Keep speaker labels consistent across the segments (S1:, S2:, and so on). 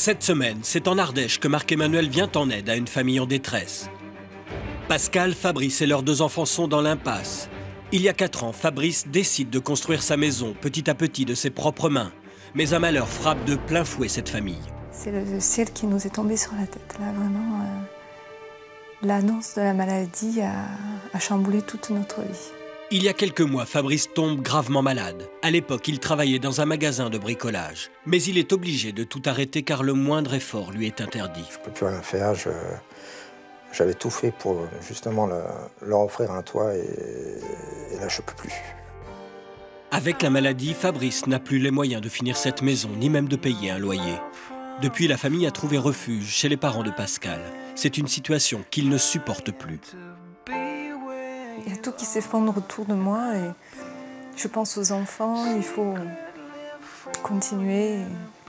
S1: Cette semaine, c'est en Ardèche que Marc-Emmanuel vient en aide à une famille en détresse. Pascal, Fabrice et leurs 2 enfants sont dans l'impasse. Il y a 4 ans, Fabrice décide de construire sa maison petit à petit de ses propres mains. Mais un malheur frappe de plein fouet cette famille.
S2: C'est le ciel qui nous est tombé sur la tête. Là, vraiment, l'annonce de la maladie a chamboulé toute notre vie.
S1: Il y a quelques mois, Fabrice tombe gravement malade. À l'époque, il travaillait dans un magasin de bricolage. Mais il est obligé de tout arrêter car le moindre effort lui est interdit.
S3: Je ne peux plus rien faire. J'avais tout fait pour justement leur offrir un toit et là, je ne peux plus.
S1: Avec la maladie, Fabrice n'a plus les moyens de finir cette maison, ni même de payer un loyer. Depuis, la famille a trouvé refuge chez les parents de Pascal. C'est une situation qu'il ne supporte plus.
S2: Il y a tout qui s'effondre autour de moi et je pense aux enfants, il faut continuer,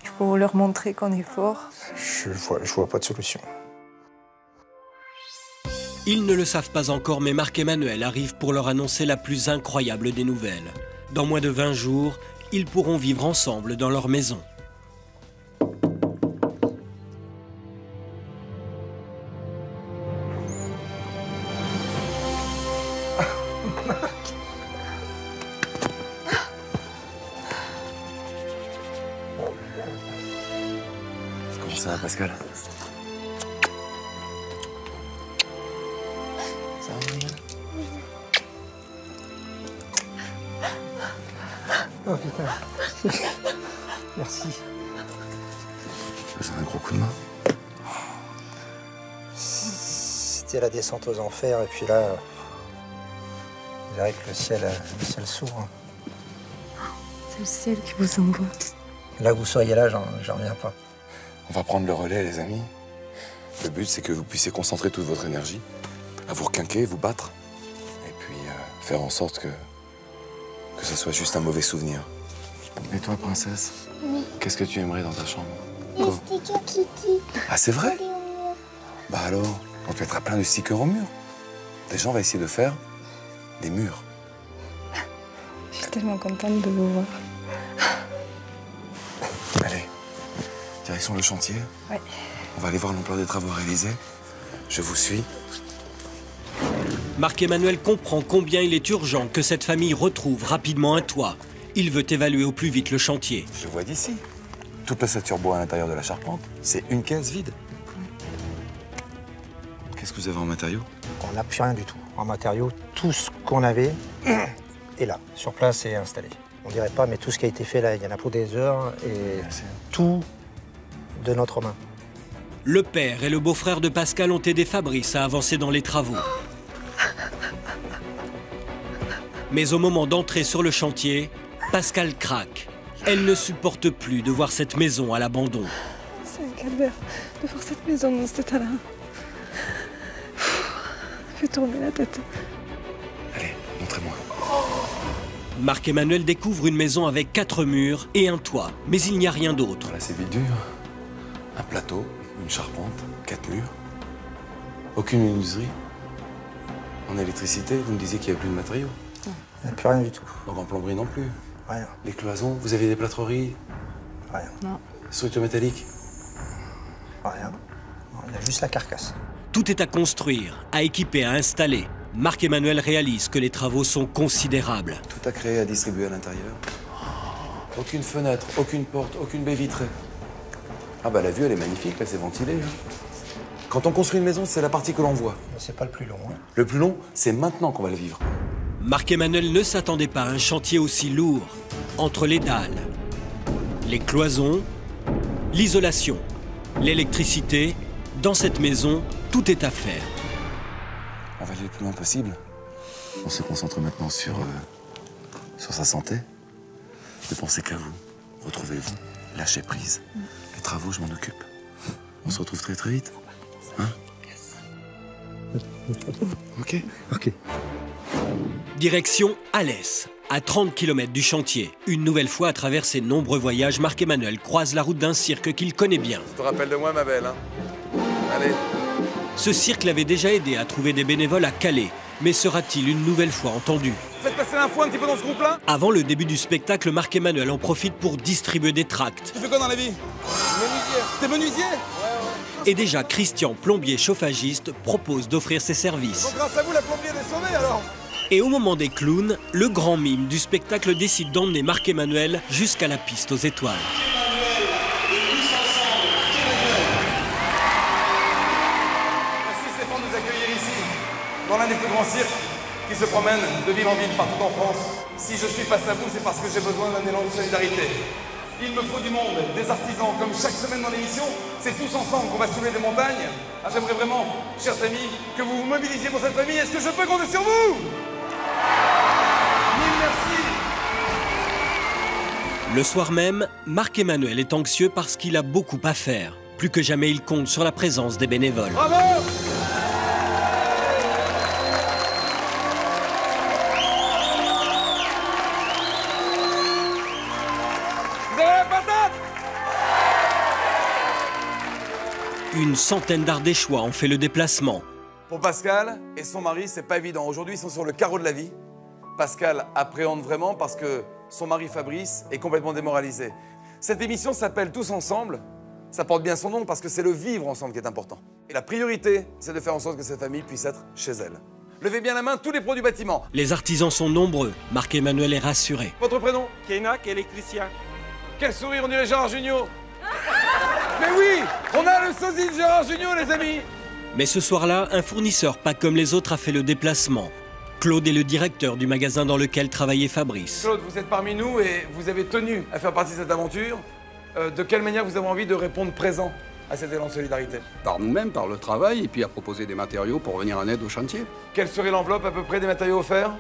S2: il faut leur montrer qu'on est fort.
S3: Je vois pas de solution.
S1: Ils ne le savent pas encore, mais Marc-Emmanuel arrive pour leur annoncer la plus incroyable des nouvelles. Dans moins de 20 jours, ils pourront vivre ensemble dans leur maison.
S4: Comment ça va, Pascal? Ça va, Marianne?
S3: Oh putain. Merci.
S4: C'est un gros coup de main.
S3: C'était la descente aux enfers et puis là, je dirais que le ciel s'ouvre.
S2: C'est le ciel qui vous envoie.
S3: Là que vous soyez là, j'en reviens pas.
S4: On va prendre le relais, les amis. Le but, c'est que vous puissiez concentrer toute votre énergie à vous requinquer, vous battre. Et puis faire en sorte que ça soit juste un mauvais souvenir. Et toi, princesse?
S5: Oui.
S4: Qu'est-ce que tu aimerais dans ta chambre?
S5: Les stickers Kitty.
S4: Ah, c'est vrai?
S5: Collés au mur.
S4: Bah alors, on te mettra plein de stickers au mur. Déjà, on va essayer de faire des murs.
S2: Je suis tellement contente de vous voir.
S4: Allez, direction le chantier.
S2: Oui.
S4: On va aller voir l'ampleur des travaux réalisés. Je vous suis.
S1: Marc-Emmanuel comprend combien il est urgent que cette famille retrouve rapidement un toit. Il veut évaluer au plus vite le chantier.
S4: Je le vois d'ici. Toute la stature bois à l'intérieur de la charpente, c'est une caisse vide. Qu'est-ce que vous avez en matériaux?
S3: On n'a plus rien du tout. En matériaux, tout ce qu'on avait est là, sur place et installé. On dirait pas, mais tout ce qui a été fait là, il y en a pour des heures et tout de notre main.
S1: Le père et le beau-frère de Pascal ont aidé Fabrice à avancer dans les travaux. Mais au moment d'entrer sur le chantier, Pascal craque. Elle ne supporte plus de voir cette maison à l'abandon.
S2: C'est un calvaire de voir cette maison dans cet état-là. Fait tourner la tête.
S4: Allez, montrez-moi.
S1: Marc-Emmanuel découvre une maison avec 4 murs et un toit, mais il n'y a rien d'autre.
S4: Là, c'est vite dur. Un plateau, une charpente, 4 murs. Aucune menuiserie. En électricité, vous me disiez qu'il n'y avait plus de matériaux.
S3: Il n'y a plus rien du tout.
S4: Donc en plomberie non plus.
S3: Rien.
S4: Les cloisons, vous avez des plâtreries?
S3: Rien.
S2: Non.
S4: Structure métallique?
S3: Rien. Il y a juste la carcasse.
S1: Tout est à construire, à équiper, à installer. Marc-Emmanuel réalise que les travaux sont considérables.
S4: Tout à créer, à distribuer à l'intérieur. Aucune fenêtre, aucune porte, aucune baie vitrée. Ah bah la vue, elle est magnifique, là, c'est ventilé. Hein. Quand on construit une maison, c'est la partie que l'on voit.
S3: Mais c'est pas le plus long. Hein.
S4: Le plus long, c'est maintenant qu'on va le vivre.
S1: Marc-Emmanuel ne s'attendait pas à un chantier aussi lourd. Entre les dalles, les cloisons, l'isolation, l'électricité, dans cette maison, tout est à faire.
S4: On va aller le plus loin possible. On se concentre maintenant sur sa santé. Ne pensez qu'à vous. Retrouvez-vous. Lâchez prise. Les travaux, je m'en occupe. On se retrouve très très vite. Hein? Ok.
S3: Ok.
S1: Direction Alès, à 30 km du chantier. Une nouvelle fois, à travers ses nombreux voyages, Marc-Emmanuel croise la route d'un cirque qu'il connaît bien.
S4: Tu te rappelles de moi, ma belle, hein? Allez.
S1: Ce cirque l'avait déjà aidé à trouver des bénévoles à Calais, Mais sera-t-il une nouvelle fois entendu?
S6: Faites passer l'info un petit peu dans ce groupe-là.
S1: Avant le début du spectacle, Marc-Emmanuel en profite pour distribuer des tracts.
S6: Tu fais quoi dans la vie? Menuisier. T'es menuisier?
S1: Et déjà, Christian, plombier chauffagiste, propose d'offrir ses services.
S6: Donc grâce à vous, la plombière est sauvée alors.
S1: Et au moment des clowns, le grand mime du spectacle décide d'emmener Marc-Emmanuel jusqu'à la piste aux étoiles.
S6: Merci Stéphane de nous accueillir ici, dans l'un des plus grands cirques qui se promènent de ville en ville partout en France. Si je suis face à vous, c'est parce que j'ai besoin d'un élan de solidarité. Il me faut du monde, des artisans, comme chaque semaine dans l'émission, c'est tous ensemble qu'on va soulever des montagnes. Ah, j'aimerais vraiment, chers amis, que vous vous mobilisiez pour cette famille. Est-ce que je peux compter sur vous? Mille merci.
S1: Le soir même, Marc-Emmanuel est anxieux parce qu'il a beaucoup à faire. Plus que jamais, il compte sur la présence des bénévoles.
S6: Bravo.
S1: Une centaine d'Ardéchois ont fait le déplacement.
S6: Pour Pascal et son mari, c'est pas évident. Aujourd'hui, ils sont sur le carreau de la vie. Pascal appréhende vraiment parce que son mari Fabrice est complètement démoralisé. Cette émission s'appelle Tous Ensemble. Ça porte bien son nom parce que c'est le vivre ensemble qui est important. Et la priorité, c'est de faire en sorte que cette famille puisse être chez elle. Levez bien la main, tous les pros du bâtiment.
S1: Les artisans sont nombreux. Marc-Emmanuel est rassuré.
S6: Votre prénom?
S7: Kenak, électricien.
S6: Quel sourire, on dirait Gérard Jugnot. Mais oui, on a le sosie de Gérard Jugnot, les amis.
S1: Mais ce soir-là, un fournisseur pas comme les autres a fait le déplacement. Claude est le directeur du magasin dans lequel travaillait Fabrice.
S6: Claude, vous êtes parmi nous et vous avez tenu à faire partie de cette aventure. De quelle manière vous avez envie de répondre présent à cet élan de solidarité?
S8: Par nous-mêmes, par le travail, et puis à proposer des matériaux pour venir en aide au chantier.
S6: Quelle serait l'enveloppe à peu près des matériaux offerts?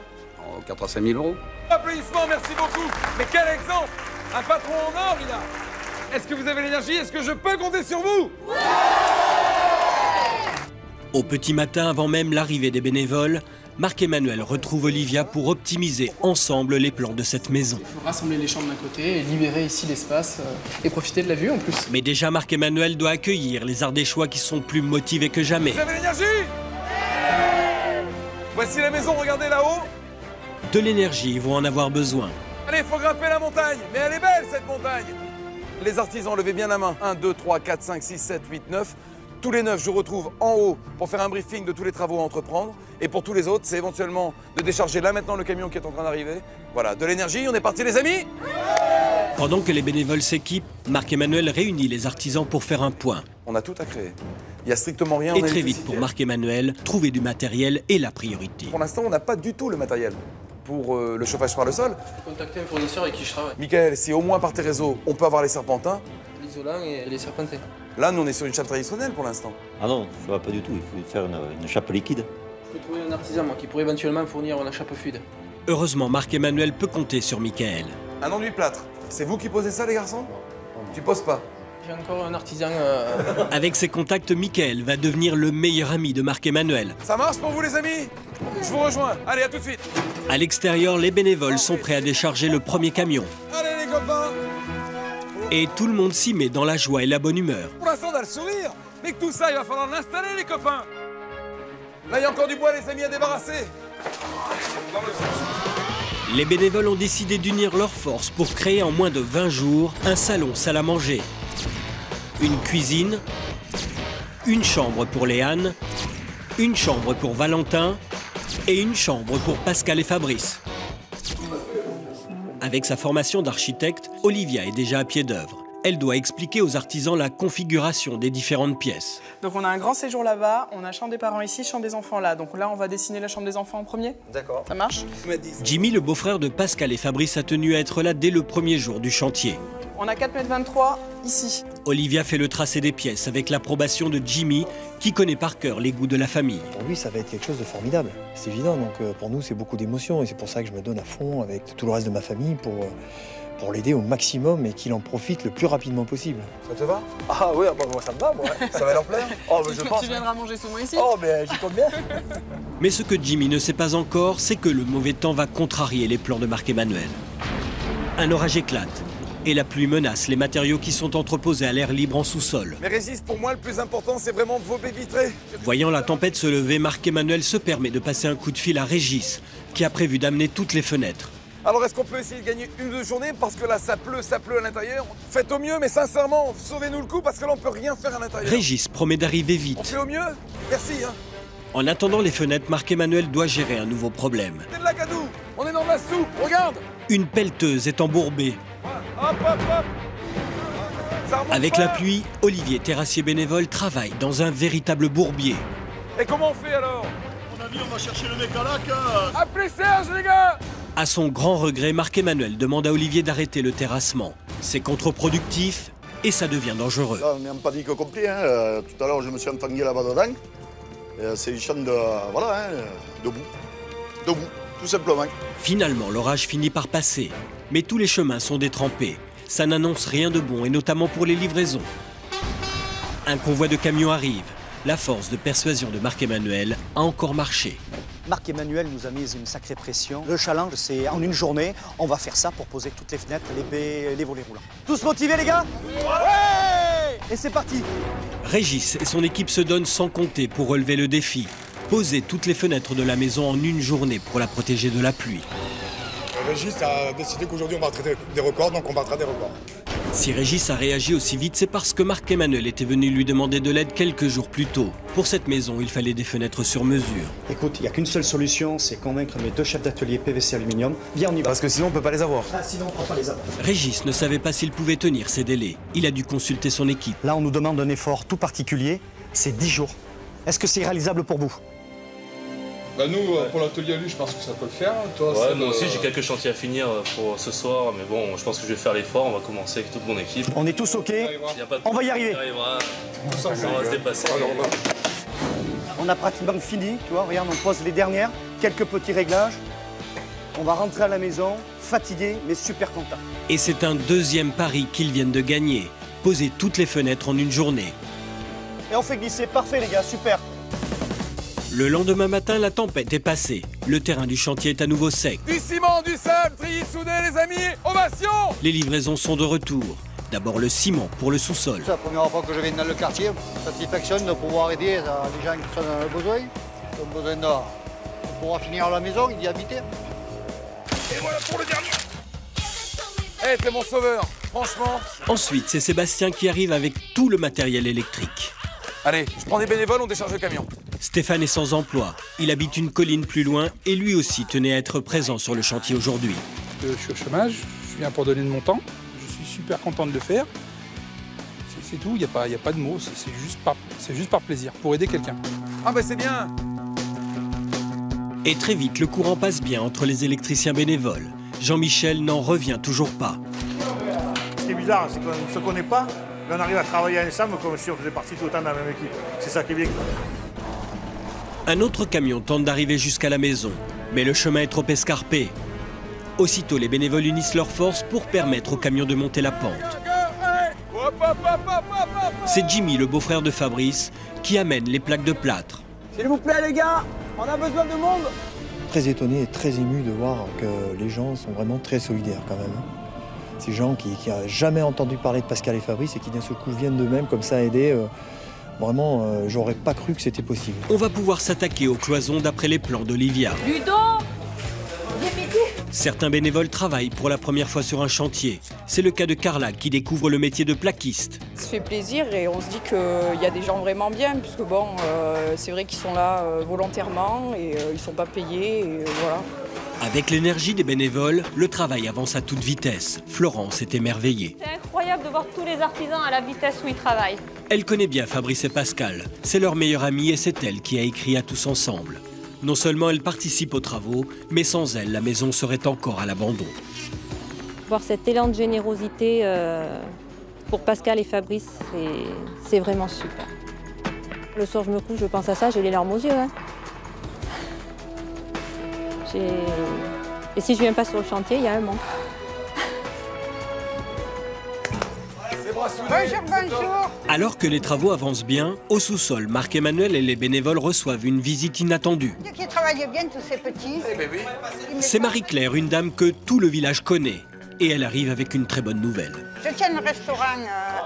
S8: 4 à 5 000 euros.
S6: Applaudissements, merci beaucoup. Mais quel exemple! Un patron en or, il a. Est-ce que vous avez l'énergie? Est-ce que je peux compter sur vous?
S1: Au petit matin, avant même l'arrivée des bénévoles, Marc-Emmanuel retrouve Olivia pour optimiser ensemble les plans de cette maison.
S9: Il faut rassembler les chambres d'un côté et libérer ici l'espace et profiter de la vue en plus.
S1: Mais déjà, Marc-Emmanuel doit accueillir les Ardéchois qui sont plus motivés que jamais.
S6: Vous avez l'énergie? Voici la maison, regardez là-haut.
S1: De l'énergie, ils vont en avoir besoin.
S6: Allez, il faut grimper la montagne. Mais elle est belle, cette montagne. Les artisans, levez bien la main. 1, 2, 3, 4, 5, 6, 7, 8, 9. Tous les 9, je vous retrouve en haut pour faire un briefing de tous les travaux à entreprendre. Et pour tous les autres, c'est éventuellement de décharger là maintenant le camion qui est en train d'arriver. Voilà, de l'énergie, on est parti les amis.
S1: Pendant que les bénévoles s'équipent, Marc-Emmanuel réunit les artisans pour faire un point.
S6: On a tout à créer. Il n'y a strictement rien.
S1: Et très vite pour Marc-Emmanuel, trouver du matériel est la priorité.
S6: Pour l'instant, on n'a pas du tout le matériel pour le chauffage par le sol.
S9: Je vais contacter un fournisseur avec qui je travaille.
S6: Michael, si au moins par tes réseaux, on peut avoir les serpentins.
S9: L'isolant et les serpentins.
S6: Là, nous, on est sur une chape traditionnelle pour l'instant.
S10: Ah non, ça va pas du tout. Il faut faire une chape liquide.
S9: Je peux trouver un artisan, moi, qui pourrait éventuellement fournir la chape fluide.
S1: Heureusement, Marc-Emmanuel peut compter sur Michael.
S6: Un enduit plâtre. C'est vous qui posez ça, les garçons? Tu poses pas.
S9: J'ai encore un artisan...
S1: Avec ses contacts, Michael va devenir le meilleur ami de Marc-Emmanuel.
S6: Ça marche pour vous, les amis? Je vous rejoins. Allez, à tout de suite.
S1: À l'extérieur, les bénévoles sont prêts à décharger le premier camion.
S6: Allez, les copains.
S1: Et tout le monde s'y met dans la joie et la bonne humeur.
S6: Pour l'instant, on a le sourire. Mais que tout ça, il va falloir l'installer, les copains. Là, il y a encore du bois, les amis, à débarrasser.
S1: Les bénévoles ont décidé d'unir leurs forces pour créer en moins de 20 jours un salon salle à manger, une cuisine, une chambre pour Léane, une chambre pour Valentin et une chambre pour Pascal et Fabrice. Avec sa formation d'architecte, Olivia est déjà à pied d'œuvre. Elle doit expliquer aux artisans la configuration des différentes pièces.
S11: Donc on a un grand séjour là-bas, on a chambre des parents ici, chambre des enfants là. Donc là, on va dessiner la chambre des enfants en premier.
S3: D'accord.
S11: Ça marche?
S1: Jimmy, le beau-frère de Pascal et Fabrice, a tenu à être là dès le premier jour du chantier.
S11: On a 4,23 m ici.
S1: Olivia fait le tracé des pièces avec l'approbation de Jimmy, qui connaît par cœur les goûts de la famille.
S12: Pour lui, ça va être quelque chose de formidable. C'est évident, donc pour nous, c'est beaucoup d'émotions et c'est pour ça que je me donne à fond avec tout le reste de ma famille pour l'aider au maximum et qu'il en profite le plus rapidement possible.
S6: Ça te va?
S3: Ah oui, bah, moi ça me va, moi.
S6: Ça va leur plaire?
S3: Oh, mais je pense.
S11: Tu viendras manger souvent ici?
S3: Oh, mais j'y compte bien.
S1: Mais ce que Jimmy ne sait pas encore, c'est que le mauvais temps va contrarier les plans de Marc-Emmanuel. Un orage éclate. Et la pluie menace les matériaux qui sont entreposés à l'air libre en sous-sol.
S6: Mais Régis, pour moi, le plus important, c'est vraiment vos baies vitrées.
S1: Voyant la tempête se lever, Marc-Emmanuel se permet de passer un coup de fil à Régis, qui a prévu d'amener toutes les fenêtres.
S6: Alors, est-ce qu'on peut essayer de gagner 1 ou 2 journées? Parce que là, ça pleut à l'intérieur. Faites au mieux, mais sincèrement, sauvez-nous le coup, parce que là, on peut rien faire à l'intérieur.
S1: Régis promet d'arriver
S6: On
S1: vite.
S6: fait au mieux? Merci, hein.
S1: En attendant les fenêtres, Marc-Emmanuel doit gérer un nouveau problème.
S6: C'est de la gadou. On est dans de la soupe, regarde.
S1: Une pelleteuse est embourbée.
S6: Hop, hop, hop. Ça remonte
S1: Avec
S6: pas.
S1: la pluie, Olivier, terrassier bénévole, travaille dans un véritable bourbier.
S6: Et comment on fait alors?
S7: Mon ami, on va chercher le mec à lac.
S6: Appelez Serge, les gars.
S1: À son grand regret, Marc-Emmanuel demande à Olivier d'arrêter le terrassement. C'est contre-productif et ça devient dangereux.
S7: Là, on est en panique complet. Hein. Tout à l'heure, je me suis enfangué là-bas dedans. C'est une chaîne de... Voilà, hein, debout. Debout, tout simplement.
S1: Finalement, l'orage finit par passer. Mais tous les chemins sont détrempés. Ça n'annonce rien de bon, et notamment pour les livraisons. Un convoi de camions arrive. La force de persuasion de Marc-Emmanuel a encore marché.
S13: Marc-Emmanuel nous a mis une sacrée pression. Le challenge, c'est en une journée, on va faire ça pour poser toutes les fenêtres, les baies, les volets roulants. Tous motivés, les gars? Ouais! Et c'est parti!
S1: Régis et son équipe se donnent sans compter pour relever le défi. Poser toutes les fenêtres de la maison en une journée pour la protéger de la pluie.
S14: Régis a décidé qu'aujourd'hui on battrait des records, donc on battra des records.
S1: Si Régis a réagi aussi vite, c'est parce que Marc-Emmanuel était venu lui demander de l'aide quelques jours plus tôt. Pour cette maison, il fallait des fenêtres sur mesure.
S13: Écoute, il n'y a qu'une seule solution, c'est convaincre mes 2 chefs d'atelier PVC aluminium. Viens, on y va.
S4: Parce que sinon, on peut pas les avoir.
S13: Ah, sinon, on ne peut pas les avoir.
S1: Régis ne savait pas s'il pouvait tenir ses délais. Il a dû consulter son équipe.
S13: Là, on nous demande un effort tout particulier, c'est 10 jours. Est-ce que c'est réalisable pour vous?
S15: Bah nous, pour l'atelier à lui, je pense que ça peut le faire. Toi,
S16: ouais, moi aussi, j'ai quelques chantiers à finir pour ce soir, mais bon, je pense que je vais faire l'effort. On va commencer avec toute mon équipe.
S13: On est tous OK, on va y arriver.
S16: On va se dépasser.
S13: On a pratiquement fini, tu vois, regarde, on pose les dernières, quelques petits réglages. On va rentrer à la maison, fatigué, mais super content.
S1: Et c'est un deuxième pari qu'ils viennent de gagner. Poser toutes les fenêtres en une journée.
S13: Et on fait glisser, parfait les gars, super.
S1: Le lendemain matin, la tempête est passée. Le terrain du chantier est à nouveau sec.
S6: Du ciment, du sable, treillis soudé, les amis. Ovation.
S1: Les livraisons sont de retour. D'abord le ciment pour le sous-sol.
S17: C'est la première fois que je viens dans le quartier. Satisfaction de pouvoir aider les gens qui sont dans le besoin. Qui ont besoin de pouvoir finir à la maison et d'y habiter.
S6: Et voilà pour le dernier. Eh, t'es mon sauveur, franchement.
S1: Ensuite, c'est Sébastien qui arrive avec tout le matériel électrique.
S6: Allez, je prends des bénévoles, on décharge le camion.
S1: Stéphane est sans emploi. Il habite une colline plus loin et lui aussi tenait à être présent sur le chantier aujourd'hui.
S15: Je suis au chômage, je viens pour donner de mon temps. Je suis super content de le faire. C'est tout, il n'y a pas de mots, c'est juste par plaisir, pour aider quelqu'un.
S6: Ah bah c'est bien.
S1: Et très vite, le courant passe bien entre les électriciens bénévoles. Jean-Michel n'en revient toujours pas.
S18: Ce qui est bizarre, c'est qu'on ne se connaît pas, mais on arrive à travailler ensemble comme si on faisait partie tout le temps de la même équipe. C'est ça qui est bien.
S1: Un autre camion tente d'arriver jusqu'à la maison, mais le chemin est trop escarpé. Aussitôt, les bénévoles unissent leurs forces pour permettre au camion de monter la pente. C'est Jimmy, le beau-frère de Fabrice, qui amène les plaques de plâtre.
S13: S'il vous plaît les gars, on a besoin de monde.
S12: Très étonné et très ému de voir que les gens sont vraiment très solidaires quand même. Ces gens qui n'ont jamais entendu parler de Pascal et Fabrice et qui d'un seul coup viennent d'eux-mêmes comme ça aider. Vraiment, j'aurais pas cru que c'était possible.
S1: On va pouvoir s'attaquer aux cloisons d'après les plans d'Olivia.
S19: Ludo,
S1: Certains bénévoles travaillent pour la première fois sur un chantier. C'est le cas de Carla qui découvre le métier de plaquiste.
S20: Ça fait plaisir et on se dit qu'il y a des gens vraiment bien, puisque bon, c'est vrai qu'ils sont là volontairement et ils ne sont pas payés, et voilà.
S1: Avec l'énergie des bénévoles, le travail avance à toute vitesse. Florence est émerveillée.
S19: C'est incroyable de voir tous les artisans à la vitesse où ils travaillent.
S1: Elle connaît bien Fabrice et Pascal. C'est leur meilleure amie et c'est elle qui a écrit à tous ensemble. Non seulement elle participe aux travaux, mais sans elle, la maison serait encore à l'abandon.
S21: Voir cet élan de générosité pour Pascal et Fabrice, c'est vraiment super. Le soir, je me couche, je pense à ça, j'ai les larmes aux yeux. Hein. Et si je viens pas sur le chantier, il y a un manque.
S19: Bonjour.
S1: Alors que les travaux avancent bien, au sous-sol, Marc-Emmanuel et les bénévoles reçoivent une visite inattendue.
S19: Qui travaillent bien tous ces petits.
S1: C'est Marie-Claire, une dame que tout le village connaît. et elle arrive avec une très bonne nouvelle.
S5: Je tiens le restaurant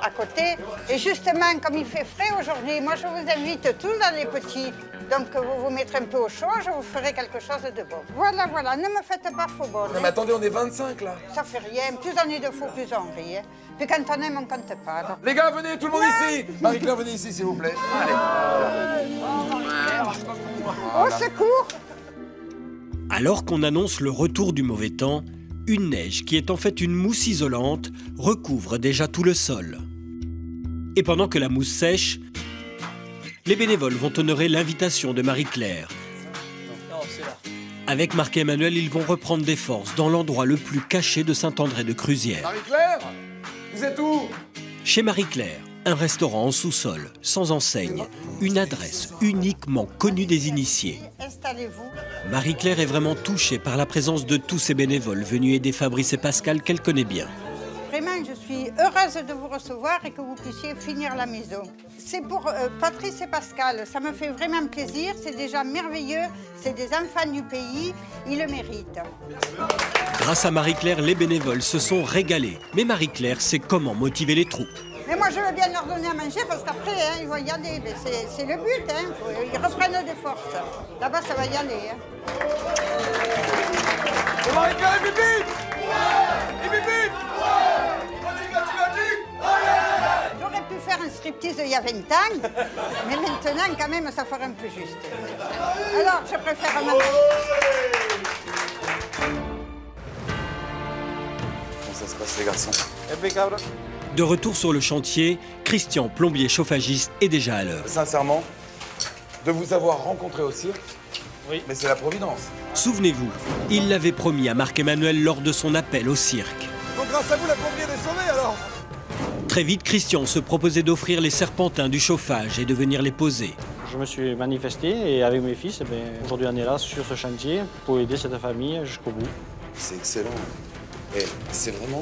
S5: à côté et justement, comme il fait frais aujourd'hui, moi je vous invite tous dans les petits. Donc vous vous mettrez un peu au chaud, je vous ferai quelque chose de bon. Voilà, voilà, ne me faites pas faux bon.
S6: Non mais attendez, on est 25 là.
S5: Ça fait rien, plus on est de faux, plus on rit. Hein. Puis quand on aime, on compte pas. Donc...
S6: Les gars, venez, tout le monde ici. Marie-Claire, venez ici s'il vous plaît. Allez.
S5: Au secours!
S1: Alors qu'on annonce le retour du mauvais temps, une neige qui est en fait une mousse isolante recouvre déjà tout le sol. Et pendant que la mousse sèche, les bénévoles vont honorer l'invitation de Marie-Claire. Avec Marc et Emmanuel, ils vont reprendre des forces dans l'endroit le plus caché de Saint-André-de-Cruzières.
S6: Marie-Claire, vous êtes où?
S1: Chez Marie-Claire, un restaurant en sous-sol, sans enseigne, une adresse uniquement connue des initiés.
S5: Installez-vous.
S1: Marie-Claire est vraiment touchée par la présence de tous ces bénévoles venus aider Fabrice et Pascal qu'elle connaît bien.
S5: Vraiment, je suis heureuse de vous recevoir et que vous puissiez finir la maison. C'est pour Patrice et Pascal, ça me fait vraiment plaisir, c'est déjà merveilleux, c'est des enfants du pays, ils le méritent.
S1: Grâce à Marie-Claire, les bénévoles se sont régalés. Mais Marie-Claire sait comment motiver les troupes.
S5: Mais moi, je veux bien leur donner à manger parce qu'après, hein, ils vont y aller. C'est le but, hein. Ils reprennent des forces. Là-bas, ça va y aller. Hein.
S6: Marie-Claire, et Bibi! Et Bibi!
S5: J'aurais pu faire un striptease il y a 20 ans, mais maintenant, quand même, ça ferait un peu juste. Alors, je préfère un...
S4: Comment ça se passe, les garçons?
S6: Impeccable.
S1: De retour sur le chantier, Christian, plombier chauffagiste, est déjà à l'heure.
S6: Sincèrement, de vous avoir rencontré au cirque, oui, mais c'est la providence.
S1: Souvenez-vous, il l'avait promis à Marc-Emmanuel lors de son appel au cirque.
S6: Donc grâce à vous, la plombière est sauvée alors?
S1: Très vite, Christian se proposait d'offrir les serpentins du chauffage et de venir les poser.
S22: Je me suis manifesté et avec mes fils, aujourd'hui on est là sur ce chantier pour aider cette famille jusqu'au bout.
S4: C'est excellent. Et c'est vraiment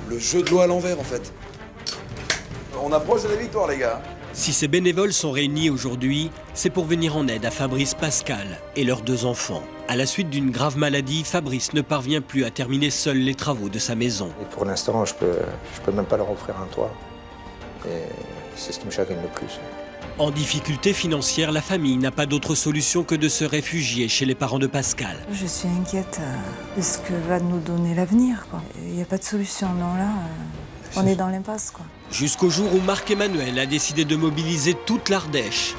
S4: le jeu de l'eau à l'envers en fait.
S6: On approche de la victoire les gars.
S1: Si ces bénévoles sont réunis aujourd'hui, c'est pour venir en aide à Fabrice, Pascal et leurs 2 enfants. À la suite d'une grave maladie, Fabrice ne parvient plus à terminer seul les travaux de sa maison.
S3: Et pour l'instant, je peux même pas leur offrir un toit. Et c'est ce qui me chagrine le plus.
S1: En difficulté financière, la famille n'a pas d'autre solution que de se réfugier chez les parents de Pascal.
S2: Je suis inquiète de ce que va nous donner l'avenir. Il n'y a pas de solution, non là, on est dans l'impasse.
S1: Jusqu'au jour où Marc-Emmanuel a décidé de mobiliser toute l'Ardèche.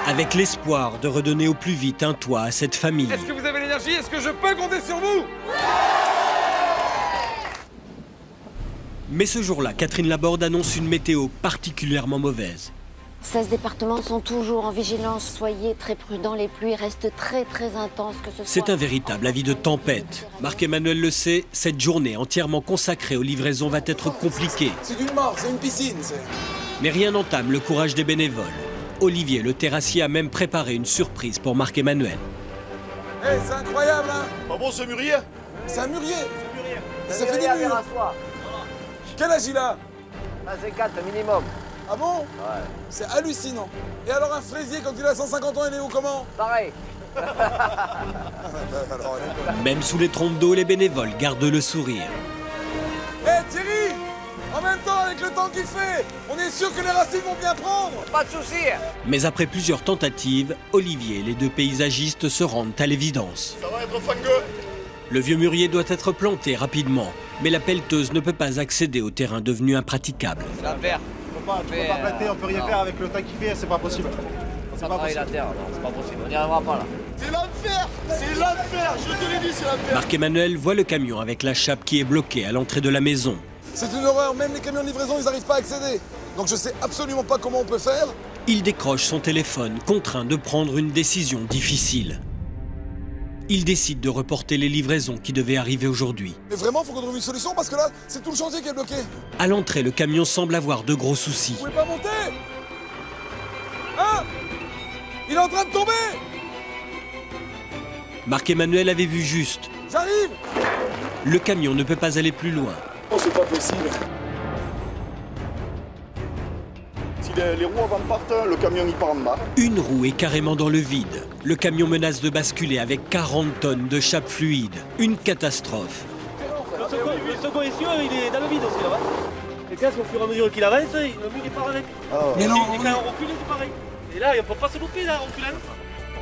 S1: Avec l'espoir de redonner au plus vite un toit à cette famille.
S6: Est-ce que vous avez l'énergie? Est-ce que je peux compter sur vous?
S1: Mais ce jour-là, Catherine Laborde annonce une météo particulièrement mauvaise.
S23: 16 départements sont toujours en vigilance. Soyez très prudents, les pluies restent très intenses que ce soit.
S1: C'est un véritable avis de tempête. Marc-Emmanuel le sait, cette journée entièrement consacrée aux livraisons va être compliquée.
S6: C'est une mort, c'est une piscine.
S1: Mais rien n'entame le courage des bénévoles. Olivier, le terrassier, a même préparé une surprise pour Marc-Emmanuel.
S6: Hey, c'est incroyable, hein?
S7: Pas bon, ce mûrier?
S6: C'est un mûrier. Ça fait des murs. Quel âge il a?
S24: 24 minimum.
S6: Ah bon?
S24: Ouais.
S6: C'est hallucinant. Et alors un fraisier, quand il a 150 ans, il est où comment?
S24: Pareil.
S1: Même sous les trompes d'eau, les bénévoles gardent le sourire.
S6: Hé Thierry! En même temps, avec le temps qu'il fait, on est sûr que les racines vont bien prendre.
S24: Pas de souci.
S1: Mais après plusieurs tentatives, Olivier et les 2 paysagistes se rendent à l'évidence.
S7: Ça va être fangueux.
S1: Le vieux mûrier doit être planté rapidement, mais la pelleteuse ne peut pas accéder au terrain devenu impraticable.
S24: C'est l'enfer.
S13: Tu peux pas planter, on peut rien faire avec le temps qu'il fait, c'est pas possible.
S24: C'est pas possible. La terre, c'est pas possible, on n'y arrivera pas là.
S7: C'est l'enfer! C'est l'enfer! Je te l'ai dit, c'est l'enfer!
S1: Marc-Emmanuel voit le camion avec la chape qui est bloquée à l'entrée de la maison.
S6: C'est une horreur, même les camions de livraison, ils n'arrivent pas à accéder. Donc je sais absolument pas comment on peut faire.
S1: Il décroche son téléphone, contraint de prendre une décision difficile. Il décide de reporter les livraisons qui devaient arriver aujourd'hui.
S6: Mais vraiment, faut qu'on trouve une solution parce que là, c'est tout le chantier qui est bloqué.
S1: À l'entrée, le camion semble avoir de gros soucis.
S6: Vous pouvez pas monter? Hein? Il est en train de tomber!
S1: Marc-Emmanuel avait vu juste.
S6: J'arrive!
S1: Le camion ne peut pas aller plus loin.
S7: Oh, c'est pas possible. Si les roues avant partent, le camion il part en bas.
S1: Une roue est carrément dans le vide. Le camion menace de basculer avec 40 tonnes de chape fluide. Une catastrophe.
S8: Le second essieu, il est dans le vide aussi là-bas. Les casques, au fur et à mesure qu'il avance, le mur il part avec. Mais non, quand on recule, c'est pareil. Et là, on ne peut pas se louper là, en reculant.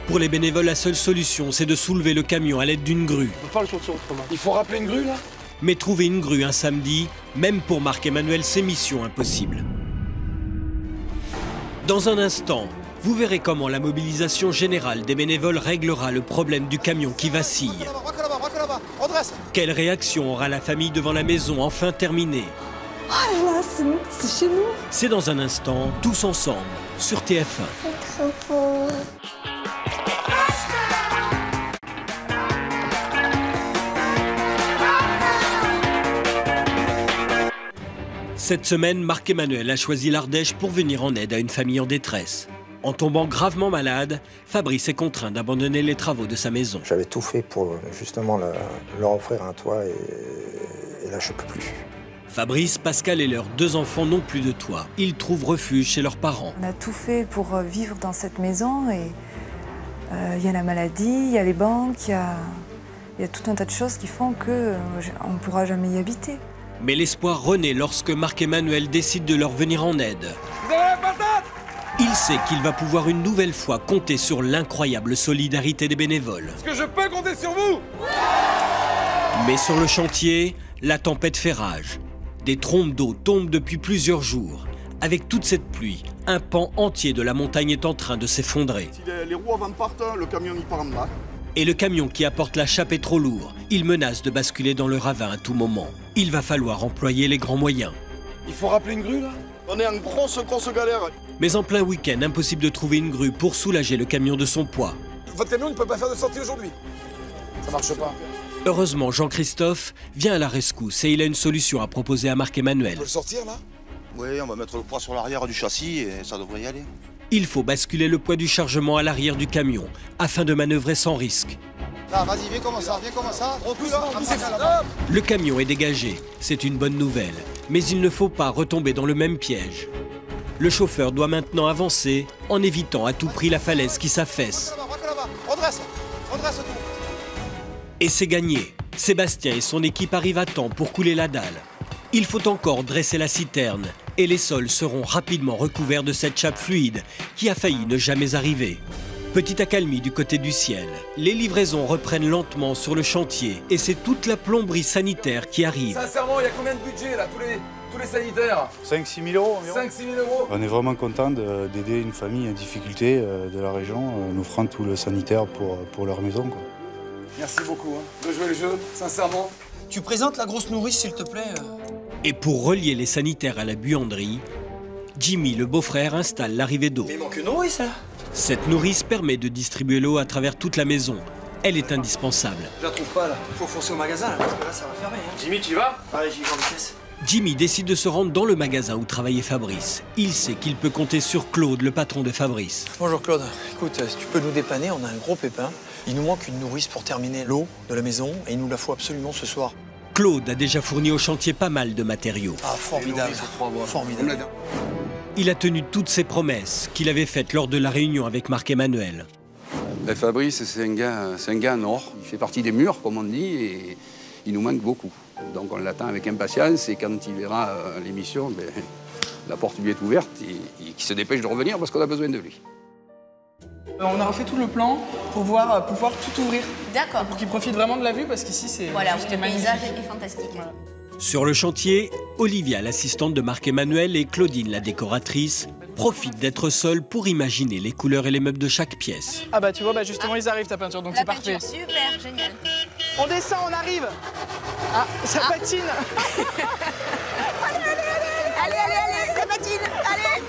S1: Pour les bénévoles, la seule solution, c'est de soulever le camion à l'aide d'une grue.
S8: On ne peut pas le sortir autrement.
S6: Il faut rappeler une grue là?
S1: Mais trouver une grue un samedi, même pour Marc-Emmanuel, c'est mission impossible. Dans un instant, vous verrez comment la mobilisation générale des bénévoles réglera le problème du camion qui vacille. Quelle réaction aura la famille devant la maison enfin terminée?
S2: Oh là, c'est chez nous.
S1: C'est dans un instant, tous ensemble, sur TF1. Cette semaine, Marc-Emmanuel a choisi l'Ardèche pour venir en aide à une famille en détresse. En tombant gravement malade, Fabrice est contraint d'abandonner les travaux de sa maison.
S3: J'avais tout fait pour justement leur offrir un toit et là je peux plus.
S1: Fabrice, Pascal et leurs 2 enfants n'ont plus de toit. Ils trouvent refuge chez leurs parents.
S2: On a tout fait pour vivre dans cette maison et il y a la maladie, il y a les banques, il y a tout un tas de choses qui font qu'on ne pourra jamais y habiter.
S1: Mais l'espoir renaît lorsque Marc-Emmanuel décide de leur venir en aide.
S6: Vous avez la patate?
S1: Il sait qu'il va pouvoir une nouvelle fois compter sur l'incroyable solidarité des bénévoles.
S6: Est-ce que je peux compter sur vous?
S1: Mais sur le chantier, la tempête fait rage. Des trompes d'eau tombent depuis plusieurs jours. Avec toute cette pluie, un pan entier de la montagne est en train de s'effondrer.
S7: Si les roues avant partent, le camion y part en bas.
S1: Et le camion qui apporte la chape est trop lourd. Il menace de basculer dans le ravin à tout moment. Il va falloir employer les grands moyens.
S6: Il faut rappeler une grue là?
S7: On est en grosse galère.
S1: Mais en plein week-end, impossible de trouver une grue pour soulager le camion de son poids.
S6: Votre camion ne peut pas faire de sortie aujourd'hui. Ça marche pas.
S1: Heureusement, Jean-Christophe vient à la rescousse et il a une solution à proposer à Marc-Emmanuel.
S6: On peut le sortir là?
S7: Oui, on va mettre le poids sur l'arrière du châssis et ça devrait y aller.
S1: Il faut basculer le poids du chargement à l'arrière du camion afin de manœuvrer sans risque.
S17: Là, vas-y, viens comme ça, recule là.
S1: Le camion est dégagé, c'est une bonne nouvelle. Mais il ne faut pas retomber dans le même piège. Le chauffeur doit maintenant avancer en évitant à tout prix la falaise qui s'affaisse.
S17: Redresse tout.
S1: Et c'est gagné. Sébastien et son équipe arrivent à temps pour couler la dalle. Il faut encore dresser la citerne et les sols seront rapidement recouverts de cette chape fluide qui a failli ne jamais arriver. Petite accalmie du côté du ciel. Les livraisons reprennent lentement sur le chantier et c'est toute la plomberie sanitaire qui arrive.
S6: Sincèrement, il y a combien de budget là, tous les sanitaires?
S9: 5-6 000 euros environ.
S6: 5-6 000 euros.
S9: On est vraiment content d'aider une famille en difficulté de la région, en offrant tout le sanitaire pour leur maison, quoi.
S6: Merci beaucoup de jouer le jeu, sincèrement.
S13: Tu présentes la grosse nourrice, s'il te plaît.
S1: Et pour relier les sanitaires à la buanderie, Jimmy, le beau-frère, installe l'arrivée d'eau.
S13: Mais il manque une nourrice là.
S1: Cette nourrice permet de distribuer l'eau à travers toute la maison. Elle est indispensable.
S13: Je la trouve pas là. Faut foncer au magasin là, parce que là ça va fermer.
S6: Jimmy, tu y vas?
S13: Allez, j'y vais en vitesse.
S1: Jimmy décide de se rendre dans le magasin où travaillait Fabrice. Il sait qu'il peut compter sur Claude, le patron de Fabrice.
S13: Bonjour Claude. Écoute, si tu peux nous dépanner, on a un gros pépin. Il nous manque une nourrice pour terminer l'eau de la maison et il nous la faut absolument ce soir.
S1: Claude a déjà fourni au chantier pas mal de matériaux.
S13: Ah, formidable. Formidable.
S1: Il a tenu toutes ses promesses qu'il avait faites lors de la réunion avec Marc-Emmanuel.
S10: Fabrice, c'est un gars en or. Il fait partie des murs, comme on dit, et il nous manque beaucoup. Donc on l'attend avec impatience et quand il verra l'émission, la porte lui est ouverte et qu'il se dépêche de revenir parce qu'on a besoin de lui.
S11: On a refait tout le plan pour pouvoir tout ouvrir.
S25: D'accord.
S11: Pour qu'il profite vraiment de la vue parce qu'ici c'est
S25: voilà,
S11: juste
S25: le
S11: magnifique.
S25: paysage est fantastique. Voilà.
S1: Sur le chantier, Olivia, l'assistante de Marc-Emmanuel, et Claudine, la décoratrice, profitent d'être seules pour imaginer les couleurs et les meubles de chaque pièce.
S11: Ah bah tu vois, justement ils arrivent ta peinture, donc c'est parfait.
S25: Super, génial.
S11: On descend, on arrive. Ah, ça patine.
S25: Allez, ça patine. Allez.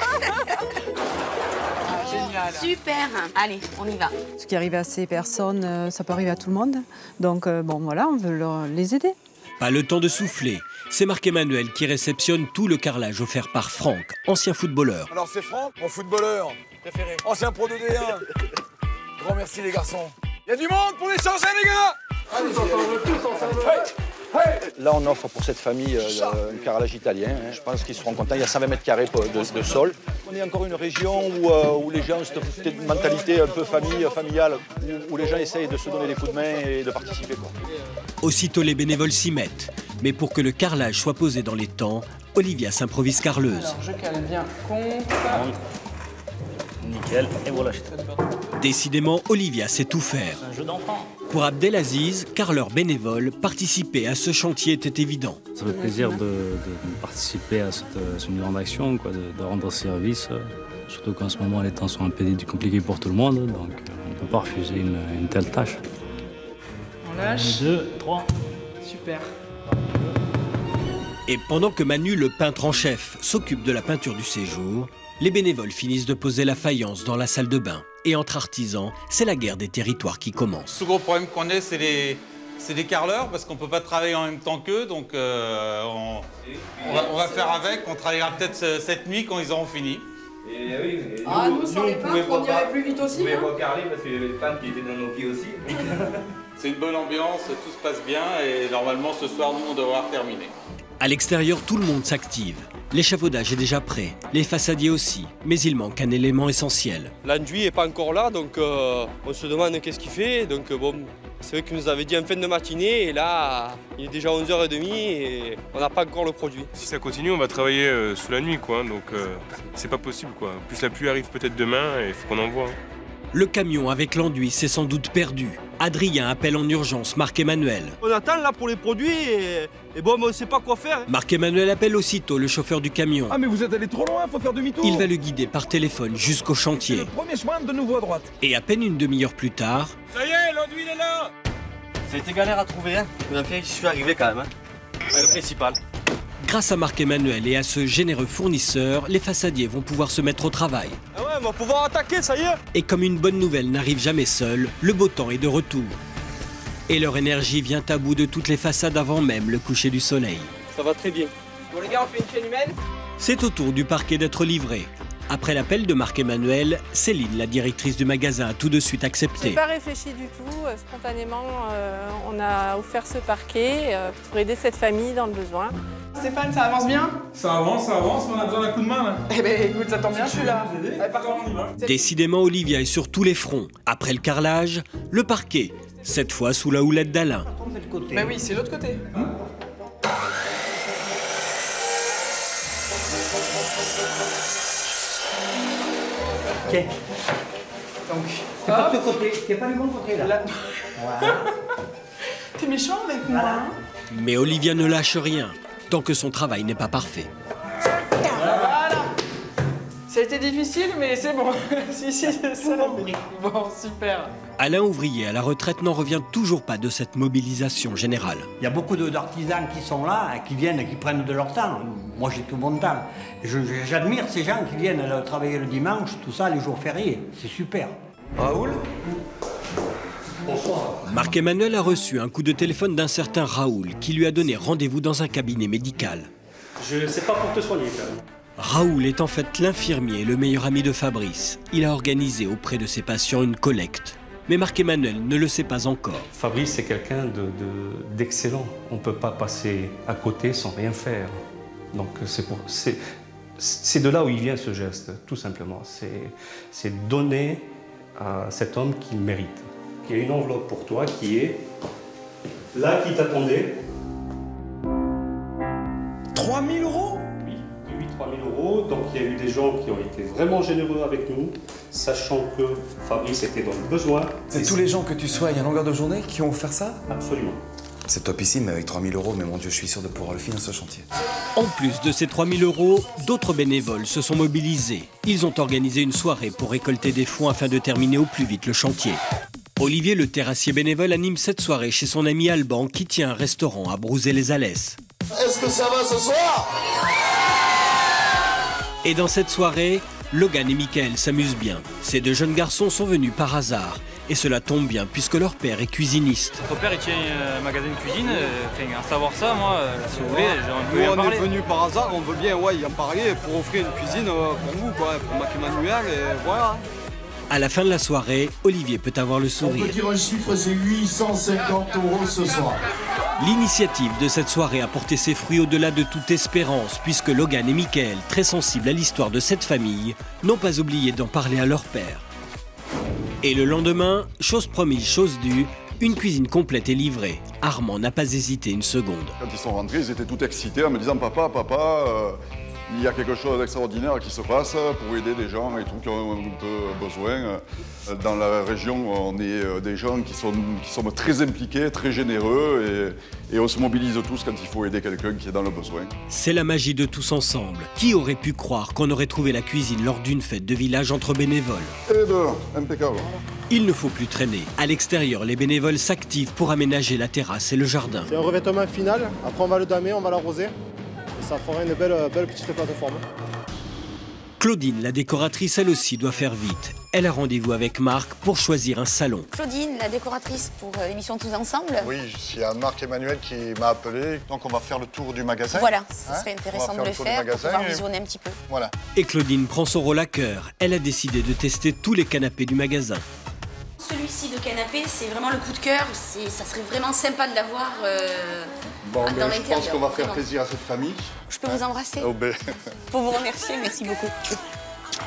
S11: Génial.
S25: Super. Allez, on y va.
S26: Ce qui arrive à ces personnes, ça peut arriver à tout le monde. Donc bon voilà, on veut les aider.
S1: Pas le temps de souffler. C'est Marc-Emmanuel qui réceptionne tout le carrelage offert par Franck, ancien footballeur.
S6: Alors c'est Franck, mon footballeur préféré, ancien pro de D1. Grand merci les garçons. Il y a du monde pour échanger les gars. Allez, tous ensemble.
S27: Là, on offre pour cette famille un carrelage italien. Je pense qu'ils seront contents. Il y a 120 mètres carrés de sol. On est encore une région où les gens ont cette mentalité un peu familiale, où les gens essayent de se donner des coups de main et de participer, quoi.
S1: Aussitôt, les bénévoles s'y mettent. Mais pour que le carrelage soit posé dans les temps, Olivia s'improvise carreleuse.
S11: Alors je cale bien contre.
S22: Nickel, et voilà.
S1: Décidément, Olivia sait tout faire.
S22: Un jeu d'enfant.
S1: Pour Abdelaziz, carreleur bénévole, participer à ce chantier était évident.
S22: Ça fait plaisir de participer à cette grande action, quoi, de rendre service. Surtout qu'en ce moment, les temps sont un peu compliqués pour tout le monde, donc on ne peut pas refuser une telle tâche.
S11: On lâche.
S22: 1, 2, 3.
S11: Super.
S1: Et pendant que Manu, le peintre en chef, s'occupe de la peinture du séjour, les bénévoles finissent de poser la faïence dans la salle de bain. Et entre artisans, c'est la guerre des territoires qui commence.
S12: Le gros problème qu'on a, c'est les carreleurs, parce qu'on ne peut pas travailler en même temps qu'eux, donc on va faire avec. On travaillera peut-être cette nuit quand ils auront fini.
S14: Et oui,
S11: nous sans les peintres, on irait plus vite aussi.
S14: On ne pouvait pas carreler parce qu'il y avait les peintres qui étaient dans nos pieds aussi.
S12: C'est une bonne ambiance, tout se passe bien, et normalement ce soir, nous, on devra terminer.
S1: À l'extérieur, tout le monde s'active. L'échafaudage est déjà prêt, les façadiers aussi, mais il manque un élément essentiel.
S15: L'enduit n'est pas encore là, donc on se demande qu'est-ce qu'il fait. Donc bon, c'est vrai qu'il nous avait dit en fin de matinée, et là, il est déjà 11h30 et on n'a pas encore le produit.
S16: Si ça continue, on va travailler sous la nuit, quoi, donc c'est pas possible, quoi. En plus, la pluie arrive peut-être demain et il faut qu'on envoie.
S1: Le camion avec l'enduit s'est sans doute perdu. Adrien appelle en urgence Marc-Emmanuel.
S15: On attend là pour les produits et bon, on ne sait pas quoi faire.
S1: Marc-Emmanuel appelle aussitôt le chauffeur du camion.
S6: Ah mais vous êtes allé trop loin, faut faire demi-tour.
S1: Il va le guider par téléphone jusqu'au chantier.
S6: Le premier chemin de nouveau à droite.
S1: Et à peine une demi-heure plus tard...
S15: Ça y est, l'enduit est là.
S22: Ça a été galère à trouver, hein. Mais enfin, j'y suis arrivé quand même. Hein. Le principal.
S1: Grâce à Marc-Emmanuel et à ce généreux fournisseur, les façadiers vont pouvoir se mettre au travail.
S15: Ah ouais, on va pouvoir attaquer, ça y est.
S1: Et comme une bonne nouvelle n'arrive jamais seule, le beau temps est de retour. Et leur énergie vient à bout de toutes les façades avant même le coucher du soleil.
S15: Ça va très bien.
S11: Bon les gars, on fait une chaîne humaine.
S1: C'est au tour du parquet d'être livré. Après l'appel de Marc-Emmanuel, Céline, la directrice du magasin, a tout de suite accepté.
S19: J'ai pas réfléchi du tout. Spontanément, on a offert ce parquet pour aider cette famille dans le besoin.
S11: Stéphane, ça avance bien?
S6: Ça avance, mais on a besoin d'un coup de main là.
S11: Eh ben écoute, ça tombe bien, je suis là.
S6: Allez, par contre, on y va.
S1: Décidément, Olivia est sur tous les fronts. Après le carrelage, le parquet, cette fois sous la houlette d'Alain.
S11: Bah oui, c'est l'autre côté.
S17: Tiens.
S11: Donc,
S17: c'est pas de ce côté, c'est pas du bon côté là.
S11: Voilà. T'es méchant avec moi, hein?
S1: Mais Olivia ne lâche rien, tant que son travail n'est pas parfait.
S11: Voilà. Ça a été difficile, mais c'est bon. si, c'est ça. Bon, super.
S1: Alain Ouvrier, à la retraite, n'en revient toujours pas de cette mobilisation générale.
S17: Il y a beaucoup d'artisans qui sont là, qui viennent, qui prennent de leur temps. Moi, j'ai tout mon temps. J'admire ces gens qui viennent travailler le dimanche, tout ça, les jours fériés. C'est super.
S15: Raoul ?
S17: Bonsoir.
S1: Marc-Emmanuel a reçu un coup de téléphone d'un certain Raoul qui lui a donné rendez-vous dans un cabinet médical.
S22: Je sais pas pour te soigner quand même.
S1: Raoul est en fait l'infirmier et le meilleur ami de Fabrice. Il a organisé auprès de ses patients une collecte. Mais Marc-Emmanuel ne le sait pas encore.
S18: Fabrice, c'est quelqu'un d'excellent. On ne peut pas passer à côté sans rien faire. Donc c'est de là où il vient ce geste, tout simplement. C'est donner à cet homme qu'il mérite. Il y a une enveloppe pour toi qui est là, qui t'attendait.
S6: 3 000 €?
S18: Oui, 3 000 €. Donc il y a eu des gens qui ont été vraiment généreux avec nous, sachant que Fabrice était dans le besoin.
S6: C'est tous les gens que tu soignes à longueur de journée qui ont offert ça?
S18: Absolument.
S4: C'est topissime, mais avec 3 000 €, mais mon Dieu, je suis sûr de pouvoir le finir ce chantier.
S1: En plus de ces 3 000 €, d'autres bénévoles se sont mobilisés. Ils ont organisé une soirée pour récolter des fonds afin de terminer au plus vite le chantier. Olivier, le terrassier bénévole, anime cette soirée chez son ami Alban qui tient un restaurant à Brouzé-les-Alès.
S7: Est-ce que ça va ce soir?
S1: Et dans cette soirée, Logan et Michael s'amusent bien. Ces deux jeunes garçons sont venus par hasard. Et cela tombe bien puisque leur père est cuisiniste.
S20: Ton père il tient un magasin de cuisine, à savoir ça, moi, si vous voulez, j'ai envie de en parler.
S15: On est venu par hasard, on veut bien y en parler pour offrir une cuisine pour vous, quoi, pour Marc-Emmanuel, et voilà.
S1: À la fin de la soirée, Olivier peut avoir le sourire.
S7: On peut dire un chiffre, c'est 850 € ce soir.
S1: L'initiative de cette soirée a porté ses fruits au-delà de toute espérance, puisque Logan et Michael, très sensibles à l'histoire de cette famille, n'ont pas oublié d'en parler à leur père. Et le lendemain, chose promise, chose due, Une cuisine complète est livrée. Armand n'a pas hésité une seconde.
S7: Quand ils sont rentrés, ils étaient tout excités en me disant « Papa, il y a quelque chose d'extraordinaire qui se passe pour aider des gens et tout qui ont un peu besoin. » Dans la région, on est des gens qui sont très impliqués, très généreux et on se mobilise tous quand il faut aider quelqu'un qui est dans le besoin.
S1: C'est la magie de tous ensemble. Qui aurait pu croire qu'on aurait trouvé la cuisine lors d'une fête de village entre bénévoles?
S7: Et de impeccable.
S1: Il ne faut plus traîner. À l'extérieur, les bénévoles s'activent pour aménager la terrasse et le jardin.
S2: C'est un revêtement final. Après, on va le damer, on va l'arroser. Et ça fera une belle petite plateforme.
S1: Claudine, la décoratrice, elle aussi doit faire vite. Elle a rendez-vous avec Marc pour choisir un salon.
S25: Claudine, la décoratrice pour l'émission Tous Ensemble.
S7: Oui, il y a Marc-Emmanuel qui m'a appelé. Donc on va faire le tour du magasin.
S25: Voilà, ce serait intéressant de le faire pour pouvoir visionner un petit peu.
S7: Voilà.
S1: Et Claudine prend son rôle à cœur. Elle a décidé de tester tous les canapés du magasin.
S25: Celui-ci de canapé, c'est vraiment le coup de cœur. Ça serait vraiment sympa de l'avoir dans l'intérieur.
S7: Je pense qu'on va faire plaisir à cette famille.
S25: Je peux vous embrasser pour vous remercier, merci beaucoup.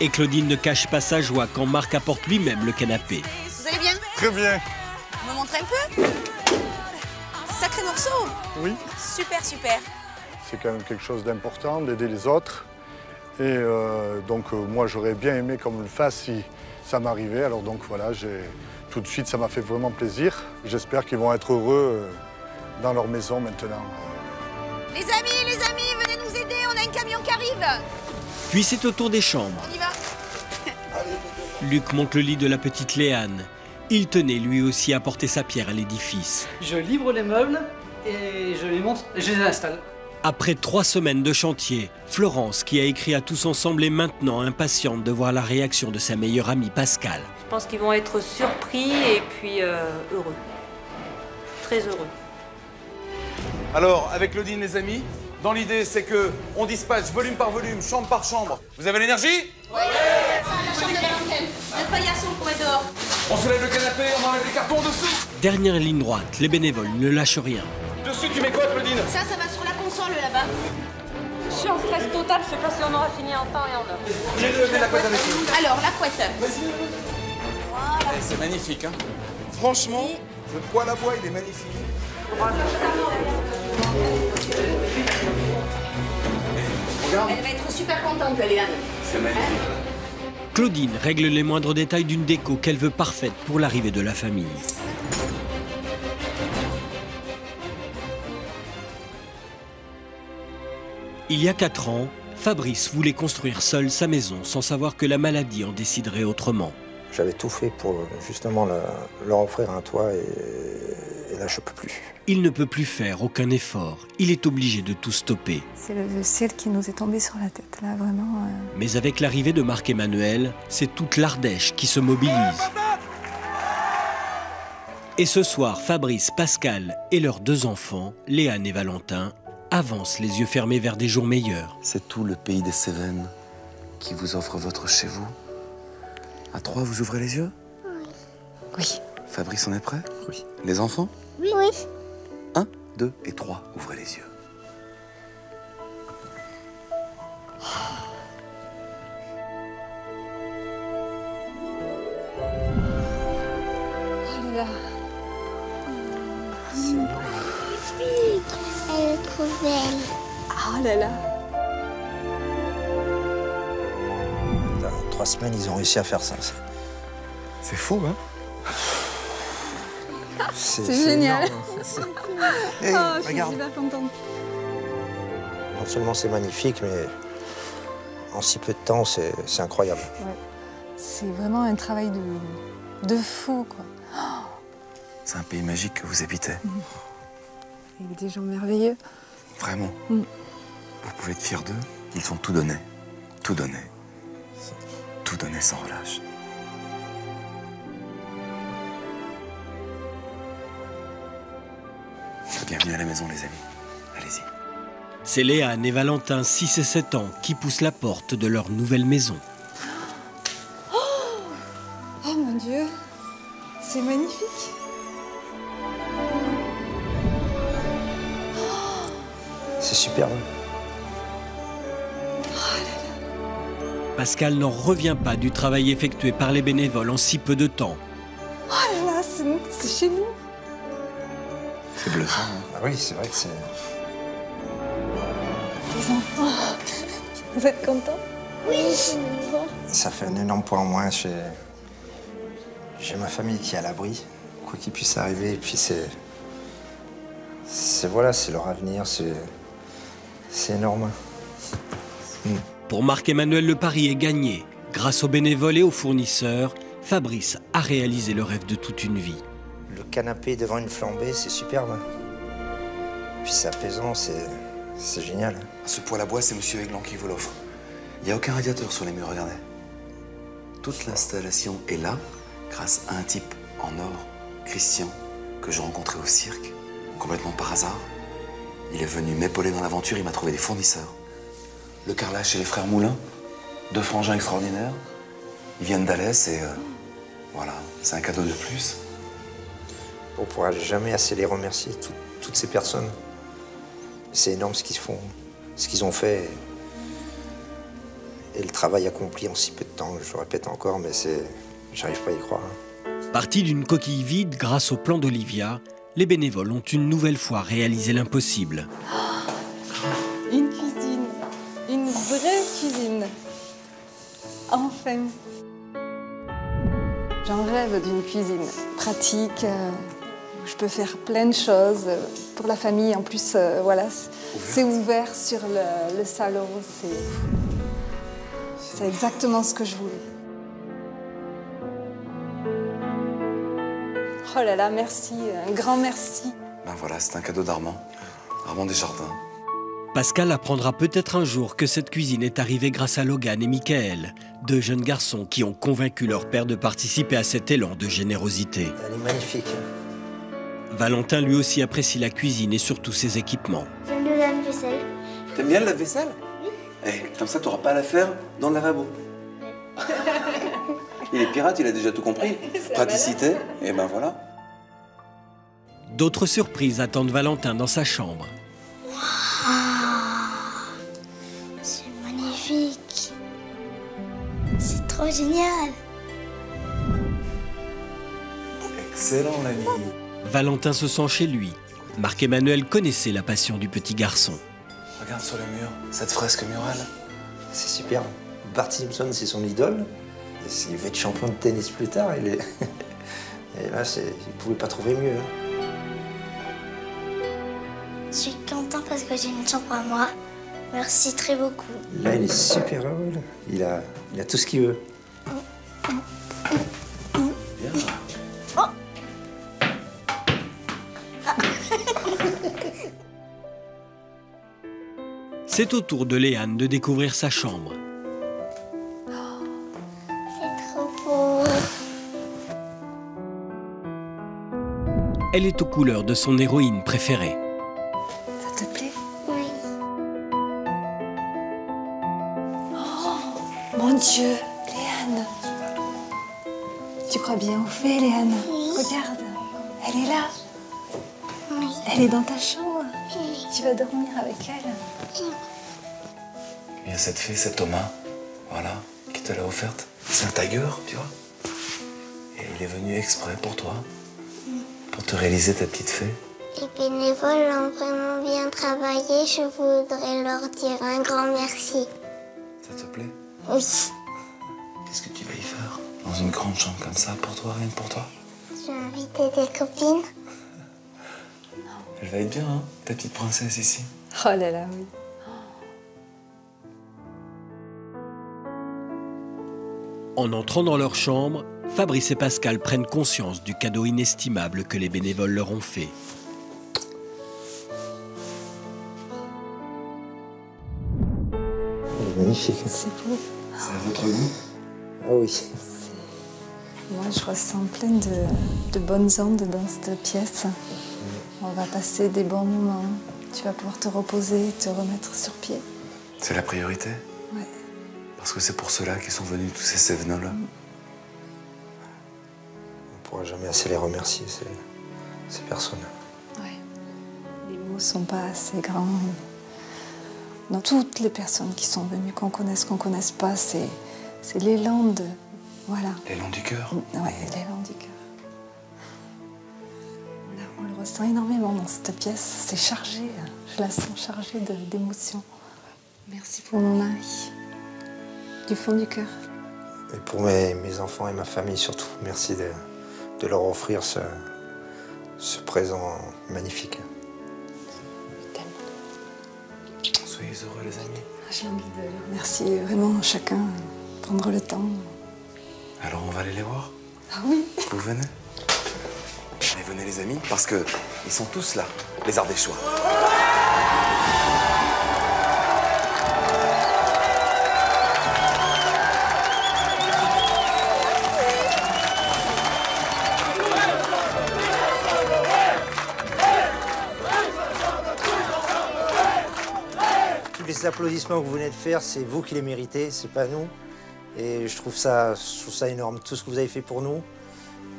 S1: Et Claudine ne cache pas sa joie quand Marc apporte lui-même le canapé.
S25: Vous allez bien?
S7: Très bien.
S25: Vous me montrez un peu? Sacré morceau.
S2: Oui.
S25: Super, super.
S2: C'est quand même quelque chose d'important d'aider les autres. Et donc moi j'aurais bien aimé qu'on me le fasse si ça m'arrivait. Alors donc voilà, tout de suite ça m'a fait vraiment plaisir. J'espère qu'ils vont être heureux dans leur maison maintenant.
S25: Les amis, venez nous aider, on a un camion qui arrive.
S1: Puis c'est au tour des chambres.
S25: On y va.
S1: Luc monte le lit de la petite Léane. Il tenait lui aussi à porter sa pierre à l'édifice.
S3: Je livre les meubles et je les monte, je les installe.
S1: Après 3 semaines de chantier, Florence, qui a écrit à Tous Ensemble, est maintenant impatiente de voir la réaction de sa meilleure amie Pascal.
S5: Je pense qu'ils vont être surpris et puis heureux. Très heureux.
S6: Alors, avec Claudine, les amis, dans l'idée, c'est que on dispatche volume par volume, chambre par chambre. Vous avez l'énergie?
S25: Oui. La chambre de Valentine. Le paillasson pour être dehors.
S6: On soulève le canapé, on enlève les cartons dessous.
S1: Dernière ligne droite, les bénévoles ne lâchent rien.
S6: Dessus, tu mets quoi, Claudine?
S25: Ça va sur la console là-bas.
S5: Je suis en stress total, je sais pas si on aura fini en temps et en heure.
S6: J'ai la couette avec nous.
S25: Alors, la couette.
S6: Voilà. C'est magnifique, hein. Franchement, le poêle à bois, il est magnifique.
S25: Elle va être super contente, Léane.
S6: C'est magnifique.
S1: Claudine règle les moindres détails d'une déco qu'elle veut parfaite pour l'arrivée de la famille. Il y a 4 ans, Fabrice voulait construire seul sa maison sans savoir que la maladie en déciderait autrement.
S8: J'avais tout fait pour justement leur offrir un toit et là je peux plus.
S1: Il ne peut plus faire aucun effort. Il est obligé de tout stopper.
S21: C'est le ciel qui nous est tombé sur la tête, là, vraiment.
S1: Mais avec l'arrivée de Marc-Emmanuel, c'est toute l'Ardèche qui se mobilise. Et ce soir, Fabrice, Pascal et leurs 2 enfants, Léane et Valentin, avancent les yeux fermés vers des jours meilleurs.
S4: C'est tout le pays des Cévennes qui vous offre votre chez vous. À 3, vous ouvrez les yeux?
S21: Oui.
S4: Fabrice, on est prêt? Oui. Les enfants?
S21: Oui.
S4: 1, 2 et 3, ouvrez les yeux.
S21: Oh là là.
S23: C'est magnifique. Elle est trop belle.
S21: Oh là là.
S27: En 3 semaines, ils ont réussi à faire ça.
S4: C'est fou, hein?
S21: C'est génial.
S27: Hey,
S21: je suis
S27: regarde.
S21: super contente.
S27: Non seulement c'est magnifique, mais en si peu de temps, c'est incroyable.
S21: Ouais. C'est vraiment un travail de fou, quoi.
S4: C'est un pays magique que vous habitez.
S21: Avec des gens merveilleux.
S4: Vraiment. Vous pouvez être fiers d'eux. Ils ont tout donné. Tout donné. Tout donné sans relâche. Bienvenue à la maison, les amis. Allez-y.
S1: C'est Léane et Valentin, 6 et 7 ans, qui poussent la porte de leur nouvelle maison.
S21: Oh mon Dieu, c'est magnifique.
S27: C'est superbe.
S1: Pascal n'en revient pas du travail effectué par les bénévoles en si peu de temps.
S21: Oh là là, c'est chez nous.
S4: C'est bluffant. Hein.
S8: Ah oui, c'est vrai que c'est...
S21: Les enfants, vous êtes contents?
S23: Oui.
S8: Ça fait un énorme point en moins. J'ai ma famille qui est à l'abri, quoi qu'il puisse arriver. Et puis voilà, c'est leur avenir, c'est énorme.
S1: Pour Marc-Emmanuel, le pari est gagné. Grâce aux bénévoles et aux fournisseurs, Fabrice a réalisé le rêve de toute une vie.
S8: Le canapé devant une flambée, c'est superbe. Puis c'est apaisant, c'est génial.
S4: Ce poêle à bois, c'est Monsieur Aiglan qui vous l'offre. Il n'y a aucun radiateur sur les murs, regardez. Toute l'installation est là, grâce à un type en or, Christian, que j'ai rencontré au cirque, complètement par hasard. Il est venu m'épauler dans l'aventure, il m'a trouvé des fournisseurs. Le carrelage chez les frères Moulin, 2 frangins extraordinaires. Ils viennent d'Alès et voilà, c'est un cadeau de plus.
S8: On ne pourra jamais assez les remercier, toutes ces personnes. C'est énorme ce qu'ils ont fait. Et le travail accompli en si peu de temps, je le répète encore, mais j'arrive pas à y croire.
S1: Partis d'une coquille vide grâce au plan d'Olivia, les bénévoles ont une nouvelle fois réalisé l'impossible.
S21: Une cuisine, une vraie cuisine. Enfin. J'en rêve d'une cuisine pratique, où je peux faire plein de choses pour la famille. En plus, voilà, c'est ouvert sur le salon. C'est exactement ce que je voulais. Oh là là, merci, un grand merci.
S4: Ben voilà, c'est un cadeau d'Armand. Armand Desjardins.
S1: Pascal apprendra peut-être un jour que cette cuisine est arrivée grâce à Logan et Michael, 2 jeunes garçons qui ont convaincu leur père de participer à cet élan de générosité.
S8: Elle est magnifique.
S1: Valentin lui aussi apprécie la cuisine et surtout ses équipements.
S23: J'aime le lave-vaisselle.
S4: T'aimes bien le lave-vaisselle? Oui. Comme ça, t'auras pas à la faire dans le lavabo. Il est pirate, il a déjà tout compris. Praticité, et ben voilà.
S1: D'autres surprises attendent Valentin dans sa chambre.
S23: C'est magnifique. C'est trop génial.
S4: Excellent, l'ami.
S1: Valentin se sent chez lui. Marc-Emmanuel connaissait la passion du petit garçon.
S4: Regarde sur les murs, cette fresque murale.
S8: C'est super. Bart Simpson, c'est son idole. Il va être champion de tennis plus tard. Et là, il ne pouvait pas trouver mieux.
S23: Je suis content parce que j'ai une chambre à moi. Merci très beaucoup.
S8: Là, il est super heureux. Là. Il a tout ce qu'il veut.
S4: Bien.
S23: Oh.
S1: C'est au tour de Léane de découvrir sa chambre.
S23: C'est trop beau.
S1: Elle est aux couleurs de son héroïne préférée.
S21: Ça te plaît?
S23: Oui.
S21: Oh, mon Dieu, Léane. Tu crois bien au fait, Léane?
S23: Oui.
S21: Regarde, elle est là.
S23: Oui.
S21: Elle est dans ta chambre.
S23: Oui.
S21: Tu vas dormir avec elle.
S4: Il y a cette fée, c'est Thomas, voilà, qui te l'a offerte. C'est un tiger, tu vois. Et il est venu exprès pour toi, pour te réaliser ta petite fée.
S23: Les bénévoles ont vraiment bien travaillé. Je voudrais leur dire un grand merci.
S4: Ça te plaît?
S23: Oui.
S4: Qu'est-ce que tu vas y faire? Dans une grande chambre comme ça, pour toi, rien que pour toi?
S23: Je vais inviter des copines.
S4: Elle va être bien, hein, ta petite princesse ici.
S21: Oh là là, oui.
S1: En entrant dans leur chambre, Fabrice et Pascal prennent conscience du cadeau inestimable que les bénévoles leur ont fait.
S8: Elle est magnifique.
S21: C'est beau.
S4: C'est à votre goût?
S8: Ah oui.
S21: Moi, je ressens plein de bonnes ondes dans cette pièce. On va passer des bons moments. Tu vas pouvoir te reposer, te remettre sur pied.
S4: C'est la priorité?
S21: Ouais.
S4: Parce que c'est pour cela qu'ils sont venus, tous ces sévenols-là.
S8: On ne pourra jamais assez les remercier, ces personnes.
S21: Ouais. Les mots ne sont pas assez grands. Dans toutes les personnes qui sont venues, qu'on connaisse pas, c'est l'élan de... Voilà.
S4: L'élan du cœur?
S21: Ouais, l'élan du cœur. Là, on le ressens énormément dans cette pièce. C'est chargé, je la sens chargée d'émotions. Merci pour mon mari, du fond du cœur.
S8: Et pour mes enfants et ma famille surtout, merci de leur offrir ce présent magnifique.
S4: Soyez heureux les amis.
S21: J'ai envie de les remercier vraiment chacun, prendre le temps.
S4: Alors on va aller les voir?
S21: Ah oui.
S4: Vous venez? Allez, venez les amis, parce que ils sont tous là, les Ardéchois.
S8: Les applaudissements que vous venez de faire, c'est vous qui les méritez, c'est pas nous. Et je trouve ça énorme. Tout ce que vous avez fait pour nous,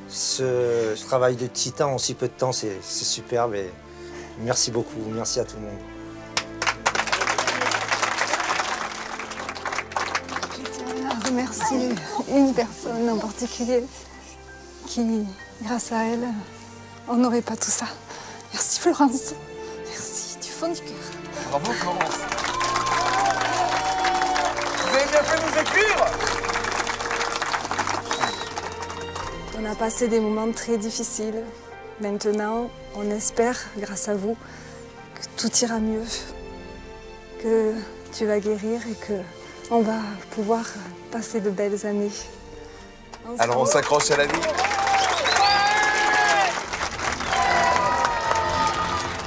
S8: ce travail de titan en si peu de temps, c'est superbe. Et merci beaucoup, merci à tout le monde.
S21: Je tiens à remercier une personne en particulier qui, grâce à elle, on n'aurait pas tout ça. Merci Florence. Merci du fond du cœur.
S6: Bravo Florence. Vous avez bien fait de nous écrire.
S21: On a passé des moments très difficiles. Maintenant, on espère, grâce à vous, que tout ira mieux, que tu vas guérir et qu'on va pouvoir passer de belles années.
S6: Alors on s'accroche à la vie.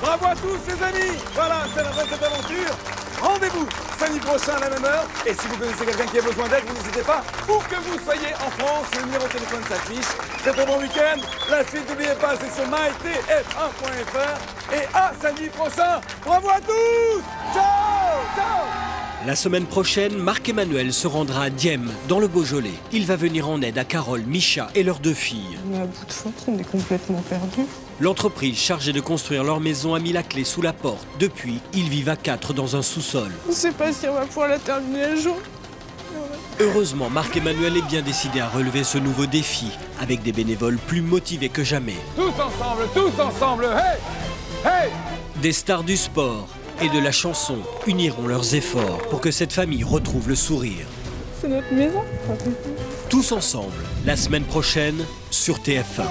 S6: Bravo à tous les amis. Voilà, c'est la fin de cette aventure. Rendez-vous samedi prochain à la même heure. Et si vous connaissez quelqu'un qui a besoin d'aide, vous n'hésitez pas. Où que vous soyez en France, le numéro de téléphone s'affiche. C'est un bon week-end. La suite, n'oubliez pas, c'est sur mytf1.fr. Et à samedi prochain. Bravo à tous. Ciao. Ciao.
S1: La semaine prochaine, Marc-Emmanuel se rendra à Dieppe, dans le Beaujolais. Il va venir en aide à Carole, Micha et leurs 2 filles.
S9: On est à bout de force, on est complètement perdus.
S1: L'entreprise chargée de construire leur maison a mis la clé sous la porte. Depuis, ils vivent à 4 dans un sous-sol.
S9: On ne sait pas si on va pouvoir la terminer un jour.
S1: Heureusement, Marc-Emmanuel est bien décidé à relever ce nouveau défi, avec des bénévoles plus motivés que jamais.
S6: Tous ensemble, hey. Hey.
S1: Des stars du sport et de la chanson uniront leurs efforts pour que cette famille retrouve le sourire.
S9: C'est notre maison.
S1: Tous ensemble, la semaine prochaine, sur TF1.